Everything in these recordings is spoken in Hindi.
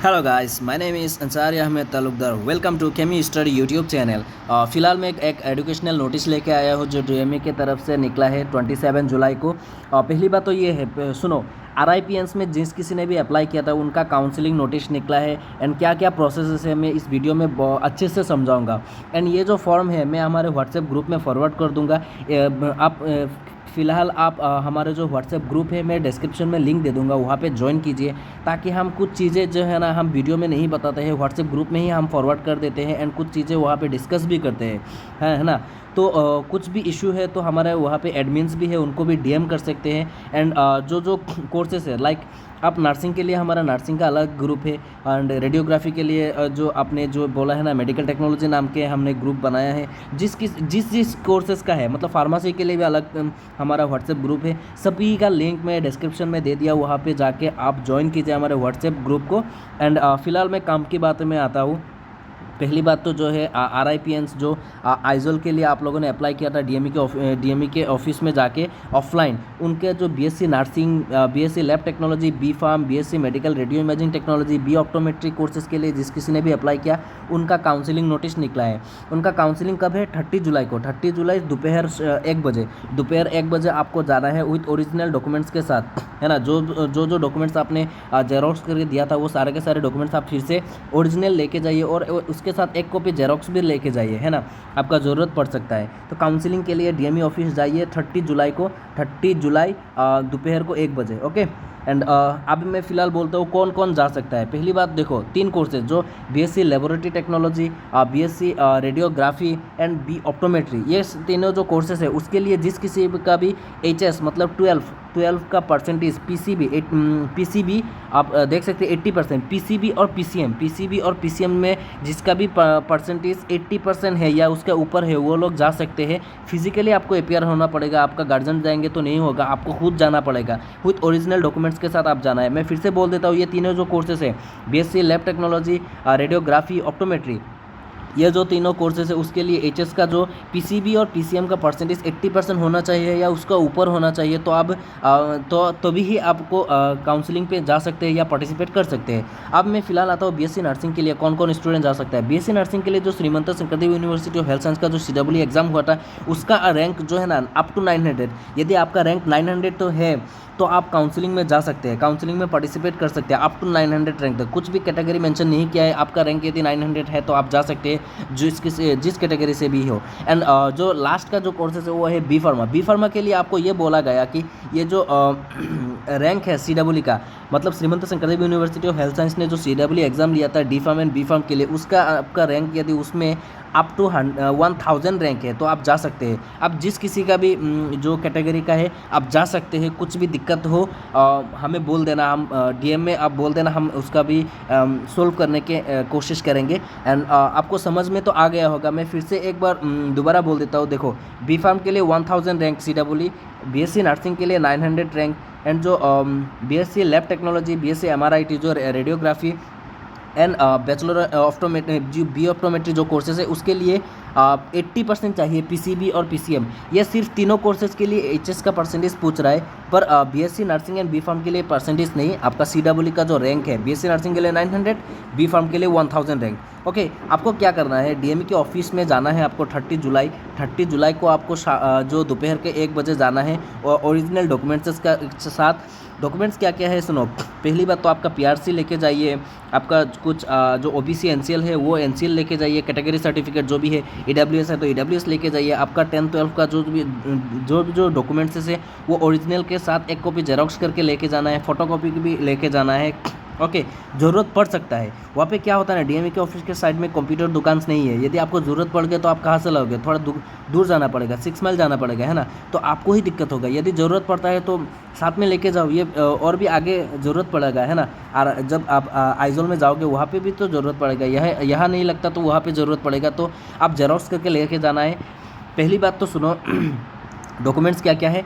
Hello guys, my name is Ansari Ahmed Talukdar. Welcome to chemi study YouTube channel. फ़िलहाल मैं एक एजुकेशनल नोटिस लेके आया हूँ जो डीएमए की तरफ से निकला है 27 जुलाई को। पहली बात तो ये है, सुनो, आरआईपीएंस में जिस किसी ने भी अप्लाई किया था उनका काउंसलिंग नोटिस निकला है एंड क्या क्या प्रोसेस है मैं इस वीडियो में अच्छे से समझाऊंगा। एंड ये जो फॉर्म है मैं हमारे व्हाट्सएप ग्रुप में फॉरवर्ड कर दूंगा। आप फ़िलहाल आप हमारे जो व्हाट्सएप ग्रुप है मैं डिस्क्रिप्शन में लिंक दे दूंगा, वहाँ पे ज्वाइन कीजिए ताकि हम कुछ चीज़ें जो है ना हम वीडियो में नहीं बताते हैं, व्हाट्सएप ग्रुप में ही हम फॉरवर्ड कर देते हैं एंड कुछ चीज़ें वहाँ पे डिस्कस भी करते हैं, है ना। तो कुछ भी इशू है तो हमारे वहाँ पे एडमिन्स भी है, उनको भी डीएम कर सकते हैं। एंड जो जो कोर्सेस है, लाइक आप नर्सिंग के लिए हमारा नर्सिंग का अलग ग्रुप है एंड रेडियोग्राफी के लिए जो आपने जो बोला है ना मेडिकल टेक्नोलॉजी नाम के हमने ग्रुप बनाया है। जिस कोर्सेज़ का है, मतलब फार्मेसी के लिए भी अलग हमारा व्हाट्सएप ग्रुप है। सभी का लिंक मैं डिस्क्रिप्शन में दे दिया, वहाँ पे जाके आप ज्वाइन कीजिए हमारे व्हाट्सएप ग्रुप को। एंड फ़िलहाल मैं काम की बात में आता हूँ। पहली बात तो जो है आरआईपीएंस जो आइजोल के लिए आप लोगों ने अप्लाई किया था डीएमई के ऑफिस में जाके ऑफलाइन, उनके जो BSc nursing, BSc lab technology, B pharm, BSc medical radio imaging technology, B optometry courses के लिए जिस किसी ने भी अप्लाई किया उनका काउंसलिंग नोटिस निकला है। उनका काउंसलिंग कब है? 30 जुलाई को। 30 जुलाई दोपहर 1 बजे आपको जाना है विथ ओरिजिनल डॉक्यूमेंट्स के साथ, है ना। जो डॉक्यूमेंट्स आपने जेरोक्स करके दिया था वो सारे के सारे डॉक्यूमेंट्स आप फिर से ओरिजिनल लेके जाइए और उसके साथ एक कॉपी जेरोक्स भी लेके जाइए, है ना, आपका ज़रूरत पड़ सकता है। तो काउंसलिंग के लिए डीएमई ऑफिस जाइए 30 जुलाई दोपहर को 1 बजे, ओके। एंड अब मैं फ़िलहाल बोलता हूँ कौन कौन जा सकता है। पहली बात देखो, 3 कोर्सेज जो BSc laboratory technology, BSc radiography and B optometry, ये तीनों जो कोर्सेज है उसके लिए जिस किसी का भी एचएस मतलब 12 का परसेंटेज, पीसीबी आप देख सकते हैं 80%, पीसीबी और पीसीएम में जिसका भी परसेंटेज 80% है या उसके ऊपर है वो लोग जा सकते हैं। फिजिकली आपको अपीयर होना पड़ेगा, आपका गार्जियन जाएंगे तो नहीं होगा, आपको खुद जाना पड़ेगा विथ ओरिजिनल डॉक्यूमेंट्स के साथ आप जाना है। मैं फिर से बोल देता हूँ, ये तीनों जो कोर्सेज है BSc lab technology, radiography, optometry, ये जो तीनों कोर्सेज है उसके लिए एचएस का जो पीसीबी और पीसीएम का परसेंटेज 80% होना चाहिए या उसका ऊपर होना चाहिए। तो अब तभी ही आपको काउंसलिंग पे जा सकते हैं या पार्टिसिपेट कर सकते हैं। अब मैं फिलहाल आता हूँ बीएससी नर्सिंग के लिए कौन कौन स्टूडेंट जा सकता है। बीएससी नर्सिंग के लिए जो Srimanta Sankardev university of health science का जो सीडब्ल्यू एग्जाम हुआ था उसका रैंक जो है ना अप टू 900, यदि आपका रैंक 900 तो है तो आप काउंसलिंग में जा सकते हैं, काउंसलिंग में पार्टिसिपेट कर सकते हैं अप टू 900 रैंक तक। कुछ भी कैटेगरी मेंशन नहीं किया है, आपका रैंक यदि 900 है तो आप जा सकते हैं जिस कैटेगरी से भी हो। एंड जो लास्ट का जो कोर्सेज है वो है बी फार्मा के लिए आपको ये बोला गया कि ये जो रैंक है सीडब्ल्यू का, मतलब Srimanta Sankardev university of health science ने जो सीडब्ल्यू एग्जाम लिया था D pharm and B pharm के लिए, उसका आपका रैंक यदि उसमें अप टू 1000 रैंक है तो आप जा सकते हैं। अब जिस किसी का भी जो कैटेगरी का है आप जा सकते हैं। कुछ भी दिक्कत हो हमें बोल देना, हम डीएम में आप बोल देना, हम उसका भी सोल्व करने के कोशिश करेंगे। एंड आपको समझ में तो आ गया होगा। मैं फिर से एक बार दोबारा बोल देता हूँ। देखो, बी फार्म के लिए 1000 रैंक सीडब्ल्यू, बीएससी नर्सिंग के लिए 900 रैंक एंड जो BSc lab technology, BSc MRIT जो radiography and bachelor optometry, B optometry जो कोर्सेज है उसके लिए 80% चाहिए पीसीबी और पीसीएम। ये सिर्फ तीनों कोर्सेज के लिए एचएस का परसेंटेज पूछ रहा है, पर BSc nursing and B pharm के लिए परसेंटेज नहीं। आपका सीडब्ल्यू का जो रैंक है बीएससी नर्सिंग के लिए 900, बी फार्म के लिए 1000 रैंक, ओके। आपको क्या करना है, डीएमई के ऑफिस में जाना है आपको 30 जुलाई को आपको जो दोपहर के 1 बजे जाना है और ओरिजिनल डॉक्यूमेंट्स का साथ। डॉक्यूमेंट्स क्या क्या है सुनो। पहली बात तो आपका पीआरसी लेके जाइए, आपका कुछ जो ओबीसी एनसीएल है वो एनसीएल लेके जाइए, कैटेगरी सर्टिफिकेट जो भी है, ईडब्ल्यूएस है तो ईडब्ल्यूएस लेके जाइए। आपका 10-12 का जो डॉक्यूमेंट्स है वो ओरिजिनल के साथ एक कॉपी जेरोक्स करके लेके जाना है, फोटोकॉपी भी लेके जाना है, ओके। ज़रूरत पड़ सकता है वहाँ पे, क्या होता है ना, डीएमई के ऑफिस के साइड में कंप्यूटर दुकान नहीं है। यदि आपको ज़रूरत पड़ गई तो आप कहाँ से लाओगे, थोड़ा दूर जाना पड़ेगा, 6 माइल जाना पड़ेगा, है ना। तो आपको ही दिक्कत होगा। यदि ज़रूरत पड़ता है तो साथ में लेके जाओ, ये और भी आगे ज़रूरत पड़ेगा, है ना। और जब आप आइजोल में जाओगे वहाँ पे भी तो ज़रूरत पड़ेगा, यहाँ नहीं लगता तो वहाँ पे ज़रूरत पड़ेगा, तो आप जेरोक्स करके लेके जाना है। पहली बात तो सुनो डॉक्यूमेंट्स क्या क्या है,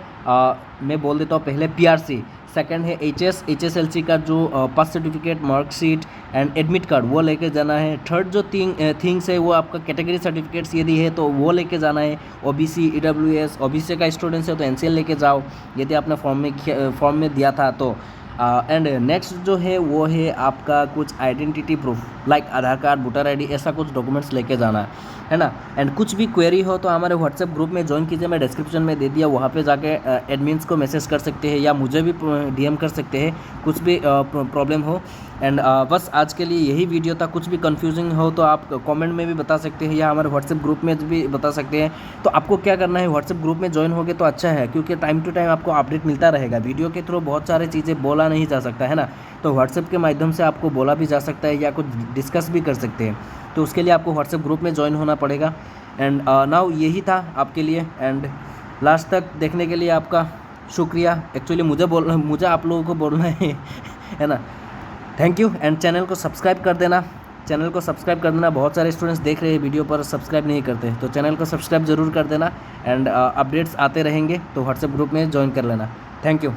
मैं बोल देता हूँ। पहले पीआरसी, सेकंड है एचएसएलसी का जो pass certificate, marksheet and admit card वो लेके जाना है। थर्ड जो थिंग्स है वो आपका कैटेगरी सर्टिफिकेट्स यदि है तो वो लेके जाना है। ओबीसी, ईडब्ल्यूएस, ओबीसी का स्टूडेंट्स है तो एनसीएल लेके जाओ यदि आपने फॉर्म में दिया था तो। एंड नेक्स्ट जो है वो है आपका कुछ आइडेंटिटी प्रूफ लाइक आधार कार्ड, वोटर आईडी, ऐसा कुछ डॉक्यूमेंट्स लेके जाना है ना। एंड कुछ भी क्वेरी हो तो हमारे व्हाट्सएप ग्रुप में ज्वाइन कीजिए, मैं डिस्क्रिप्शन में दे दिया, वहाँ पे जाके एडमिन्स को मैसेज कर सकते हैं या मुझे भी डीएम कर सकते हैं, कुछ भी प्रॉब्लम हो। एंड बस आज के लिए यही वीडियो था। कुछ भी कंफ्यूजिंग हो तो आप कमेंट में भी बता सकते हैं या हमारे व्हाट्सएप ग्रुप में भी बता सकते हैं। तो आपको क्या करना है, व्हाट्सएप ग्रुप में ज्वाइन होगे तो अच्छा है, क्योंकि टाइम टू टाइम आपको अपडेट मिलता रहेगा। वीडियो के थ्रू बहुत सारी चीज़ें बोला नहीं जा सकता है ना, तो व्हाट्सएप के माध्यम से आपको बोला भी जा सकता है या कुछ डिस्कस भी कर सकते हैं। तो उसके लिए आपको व्हाट्सएप ग्रुप में ज्वाइन होना पड़ेगा। एंड नाउ यही था आपके लिए। एंड लास्ट तक देखने के लिए आपका शुक्रिया। एक्चुअली मुझे आप लोगों को बोलना है ना। Thank you. एंड चैनल को सब्सक्राइब कर देना, बहुत सारे स्टूडेंट्स देख रहे हैं वीडियो पर, सब्सक्राइब नहीं करते, तो चैनल को सब्सक्राइब ज़रूर कर देना। एंड अपडेट्स आते रहेंगे तो व्हाट्सएप ग्रुप में ज्वाइन कर लेना। Thank you.